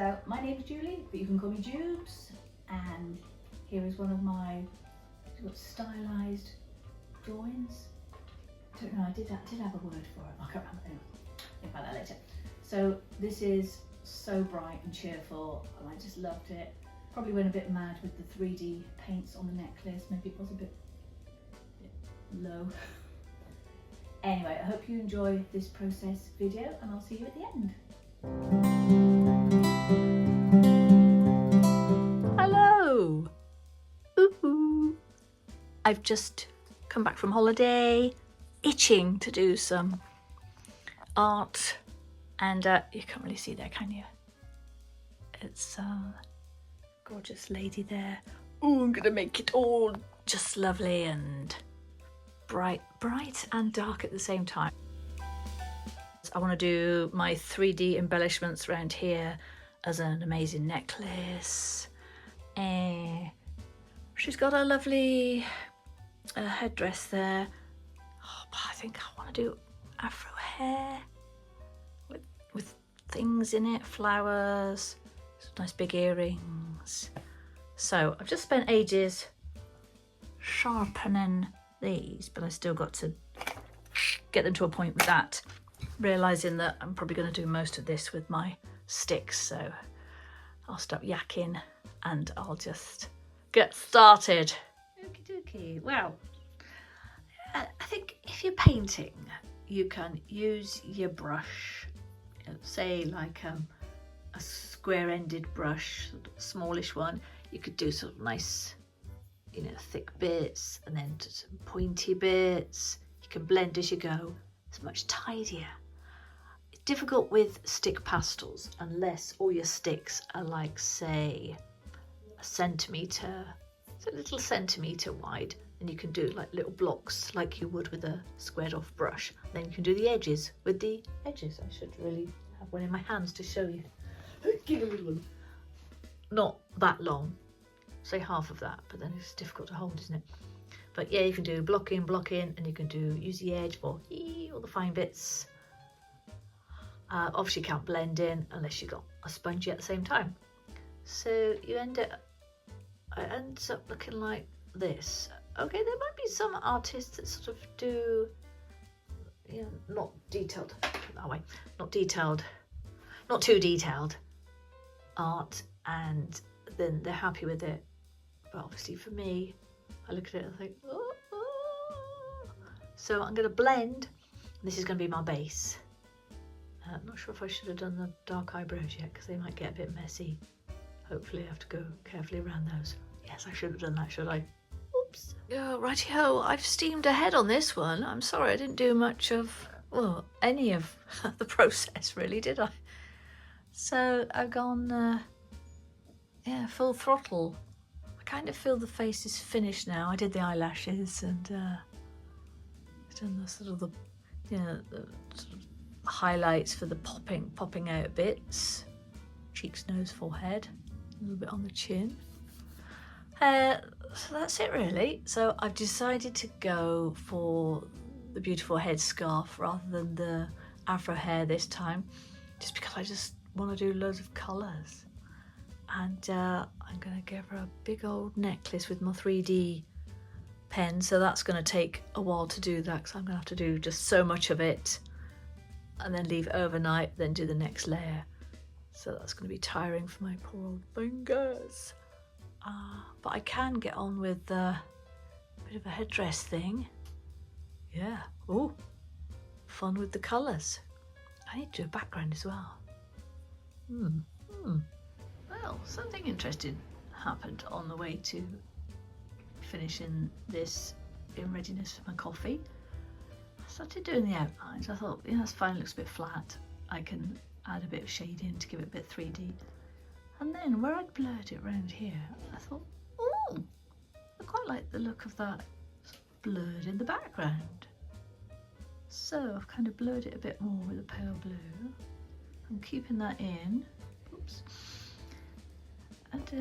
So my name is Julie, but you can call me Jubes, and here is one of my stylized drawings. I don't know, I did have a word for it. I can't remember. Anyway, think about that later. So this is so bright and cheerful, and I just loved it. Probably went a bit mad with the 3D paints on the necklace. Maybe it was a bit low. Anyway, I hope you enjoy this process video, and I'll see you at the end. Hello! Ooh. I've just come back from holiday, itching to do some art, and you can't really see there, can you? It's a gorgeous lady there. Oh, I'm gonna make it all just lovely and bright and dark at the same time. I want to do my 3D embellishments around here as an amazing necklace. She's got a lovely headdress there. Oh, but I think I want to do afro hair with things in it, flowers, some nice big earrings. So I've just spent ages sharpening these, but I still got to get them to a point with that, realizing that I'm probably going to do most of this with my sticks, so I'll stop yakking and I'll just get started. Okie dokie. Well, I think if you're painting, you can use your brush, say like a square-ended brush, smallish one. You could do sort of nice, you know, thick bits, and then some pointy bits. You can blend as you go. It's much tidier. It's difficult with stick pastels unless all your sticks are like, say, a centimetre, so a little centimetre wide, and you can do like little blocks like you would with a squared off brush. Then you can do the edges with the edges. I should really have one in my hands to show you. Get a little one. Not that long, say half of that, but then it's difficult to hold, isn't it? But yeah, you can do block in, and you can do use the edge for all the fine bits. Obviously you can't blend in unless you've got a spongy at the same time. So you it ends up looking like this. Okay, there might be some artists that sort of do, you know, not detailed that way, not too detailed art, and then they're happy with it. But obviously for me, I look at it and think, oh, oh. So I'm going to blend. This is going to be my base. I'm not sure if I should have done the dark eyebrows yet, because they might get a bit messy. Hopefully I have to go carefully around those. Yes, I should have done that, should I? Oops. Oh, righty-ho, I've steamed ahead on this one. I'm sorry I didn't do much of, well, any of the process really, did I? So I've gone, yeah, full throttle. I kind of feel the face is finished now. I did the eyelashes and done the sort of the, you know, the sort of highlights for the popping out bits. Cheeks, nose, forehead, a little bit on the chin. So that's it really. So I've decided to go for the beautiful headscarf rather than the afro hair this time, just because I just want to do loads of colours. And I'm going to give her a big old necklace with my 3D pen, so that's going to take a while to do that, because I'm going to have to do just so much of it and then leave overnight, then do the next layer. So that's going to be tiring for my poor old fingers. But I can get on with a bit of a headdress thing. Yeah. Oh, fun with the colours. I need to do a background as well. Well, something interesting happened on the way to finishing this in readiness for my coffee. I started doing the outlines. I thought, yeah, that's fine, looks a bit flat. I can add a bit of shade in to give it a bit 3D. And then where I'd blurred it around here, I thought, oh, I quite like the look of that blurred in the background. So I've kind of blurred it a bit more with a pale blue. I'm keeping that in. Oops. And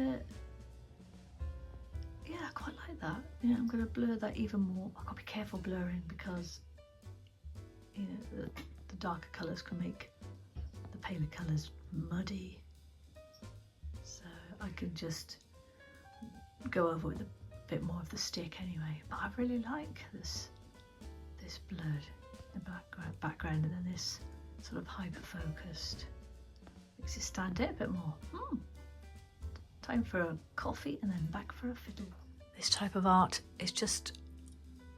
yeah, I quite like that. Yeah, I'm going to blur that even more. I've got to be careful blurring, because you know the darker colours can make the paler colours muddy. I can just go over with a bit more of the stick anyway. But I really like this blurred in the background, and then this sort of hyper focused. Makes it stand out a bit more. Time for a coffee and then back for a fiddle. This type of art is just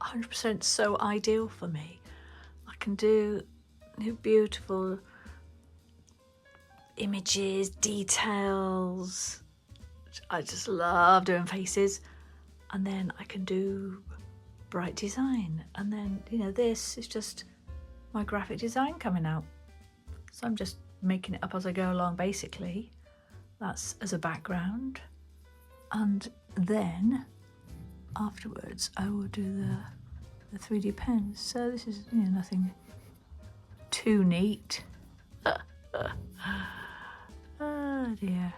100% so ideal for me. I can do beautiful images, details. I just love doing faces. And then I can do bright design. And then, you know, this is just my graphic design coming out. So I'm just making it up as I go along, basically. That's as a background. And then afterwards I will do the 3D pens. So this is, you know, nothing too neat. Oh dear.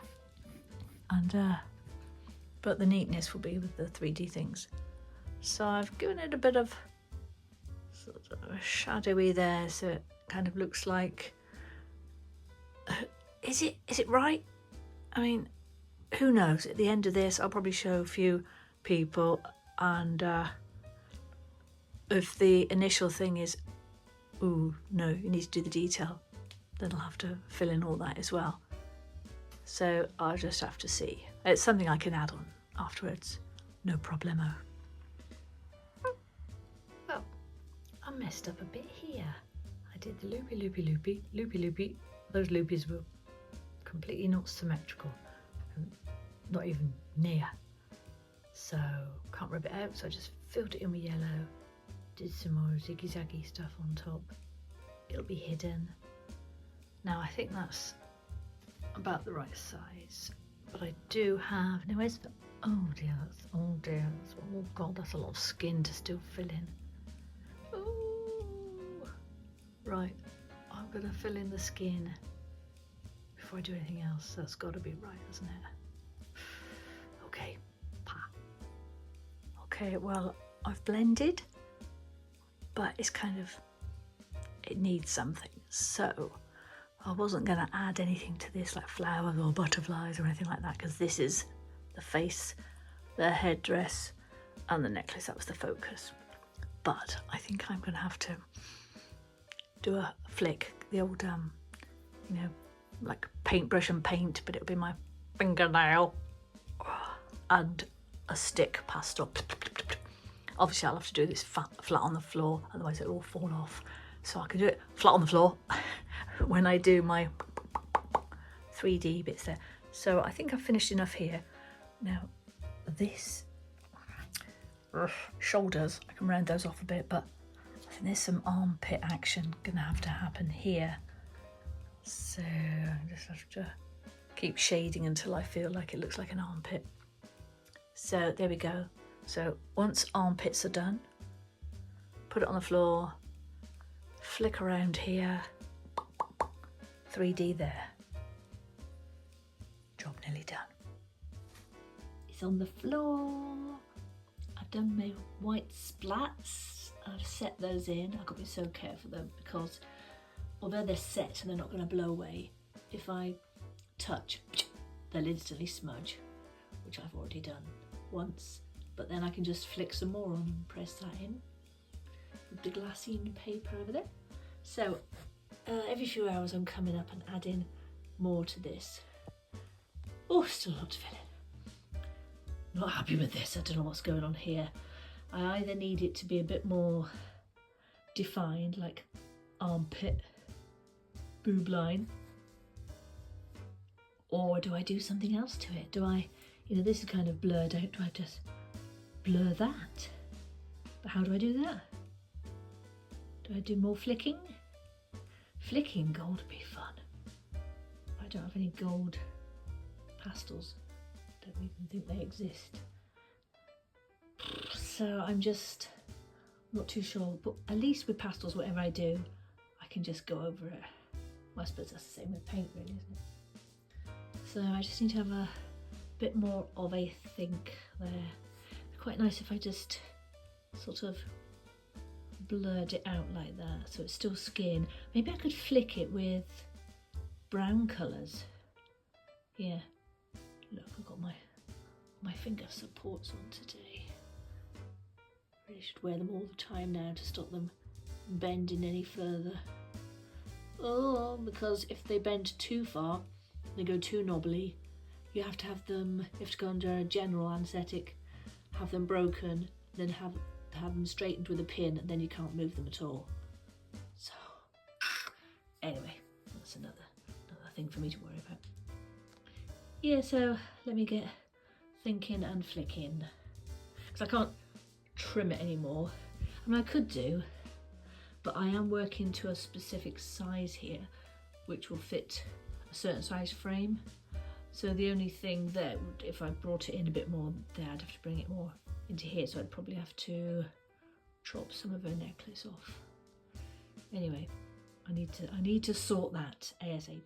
And but the neatness will be with the 3D things. So I've given it a bit of sort of shadowy there, so it kind of looks like, is it right? I mean, who knows? At the end of this, I'll probably show a few people, and if the initial thing is, ooh, no, you need to do the detail, then I'll have to fill in all that as well. So I'll just have to see. It's something I can add on afterwards, no problemo. Well, I messed up a bit here. I did the loopy. Those loopies were completely not symmetrical, not even near. So can't rub it out, so I just filled it in with yellow, did some more ziggy-zaggy stuff on top. It'll be hidden. Now I think that's about the right size, but I do have, now where's the, oh dear, oh god, that's a lot of skin to still fill in. Oh, right, I'm gonna fill in the skin before I do anything else. That's got to be right, hasn't it? Okay, okay, well, I've blended, but it's kind of, it needs something, so I wasn't going to add anything to this like flowers or butterflies or anything like that, because this is the face, the headdress and the necklace. That was the focus. But I think I'm going to have to do a flick, the old, you know, like paintbrush and paint, but it'll be my fingernail and a stick pastel. Obviously I'll have to do this flat on the floor, otherwise it'll all fall off. So I can do it flat on the floor when I do my 3D bits there. So I think I've finished enough here. Now this, shoulders, I can round those off a bit, but I think there's some armpit action gonna have to happen here. So I just have to keep shading until I feel like it looks like an armpit. So there we go. So once armpits are done, put it on the floor, flick around here, 3D there. Job nearly done. It's on the floor. I've done my white splats. I've set those in. I've got to be so careful though, because although they're set and they're not going to blow away, if I touch, they'll instantly smudge, which I've already done once. But then I can just flick some more on and press that in with the glassine paper over there. So every few hours I'm coming up and adding more to this. Oh, still a lot to fill in. Not happy with this. I don't know what's going on here. I either need it to be a bit more defined, like armpit, boob line, or do I do something else to it? Do I, you know, this is kind of blurred out. Do I just blur that? But how do I do that? Do I do more flicking? Flicking gold would be fun. I don't have any gold pastels. Don't even think they exist. So I'm just not too sure, but at least with pastels, whatever I do, I can just go over it. Well, I suppose that's the same with paint really, isn't it? So I just need to have a bit more of a think there. It'd be quite nice if I just sort of blurred it out like that, so it's still skin. Maybe I could flick it with brown colours. Yeah, Look, I've got my finger supports on today. Really should wear them all the time now to stop them bending any further. Oh, because if they bend too far, they go too knobbly. You have to have them, you have to go under a general anaesthetic, have them broken, then have them straightened with a pin, and then you can't move them at all. So, anyway, that's another thing for me to worry about. Yeah, so let me get thinking and flicking, because I can't trim it anymore. I mean, I could do, but I am working to a specific size here, which will fit a certain size frame. So the only thing there, if I brought it in a bit more there, I'd have to bring it more into here. So I'd probably have to chop some of her necklace off. Anyway, I need to sort that ASAP.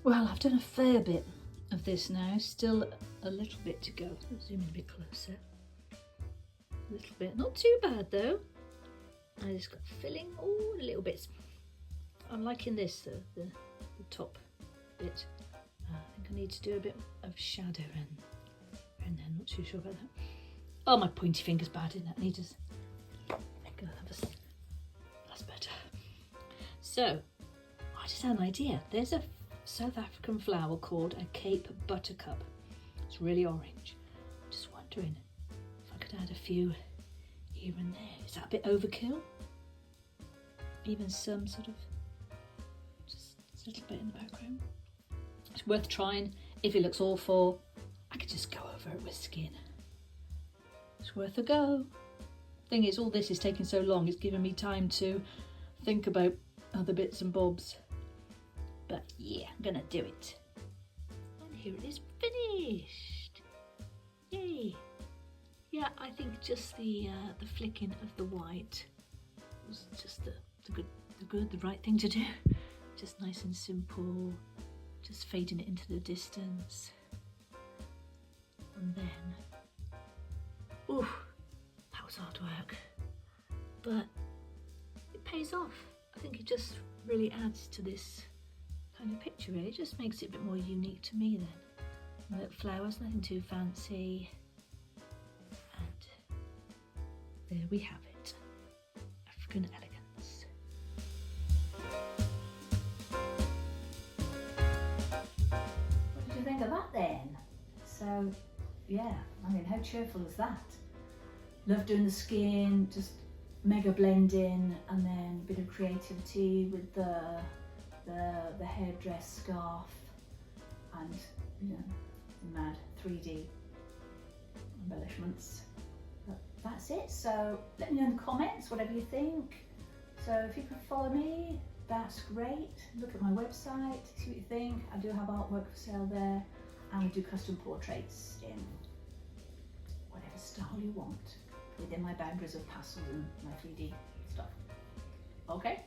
Well, I've done a fair bit of this now. Still a little bit to go. Let's zoom in a bit closer. A little bit, not too bad though. I just got filling all the little bits. I'm liking this, the top bit. I think I need to do a bit of shadow and then not too sure about that. Oh, my pointy finger's bad, isn't it? I need to that's better. So I just had an idea. There's a South African flower called a Cape Buttercup. It's really orange. Just wondering if I could add a few here and there. Is that a bit overkill? Even some sort of just a little bit in the background. It's worth trying. If it looks awful, I could just go over it with skin. It's worth a go. Thing is, all this is taking so long, it's giving me time to think about other bits and bobs. But yeah, I'm gonna do it. And here it is, finished. Yay. Yeah, I think just the flicking of the white was just the right thing to do. Just nice and simple. Just fading it into the distance. And then, ooh, that was hard work. But it pays off. I think it just really adds to this kind of picture, really. It just makes it a bit more unique to me then. Look, flowers, nothing too fancy. And there we have it. African Elegance. Think of that then. So yeah, I mean, how cheerful is that? Love doing the skin, just mega blending, and then a bit of creativity with the hairdress scarf, and you know, mad 3D embellishments. But that's it. So let me know in the comments whatever you think. So if you could follow me, that's great. Look at my website, see what you think. I do have artwork for sale there, and we do custom portraits in whatever style you want, within my boundaries of pastels and my 3D stuff. Okay?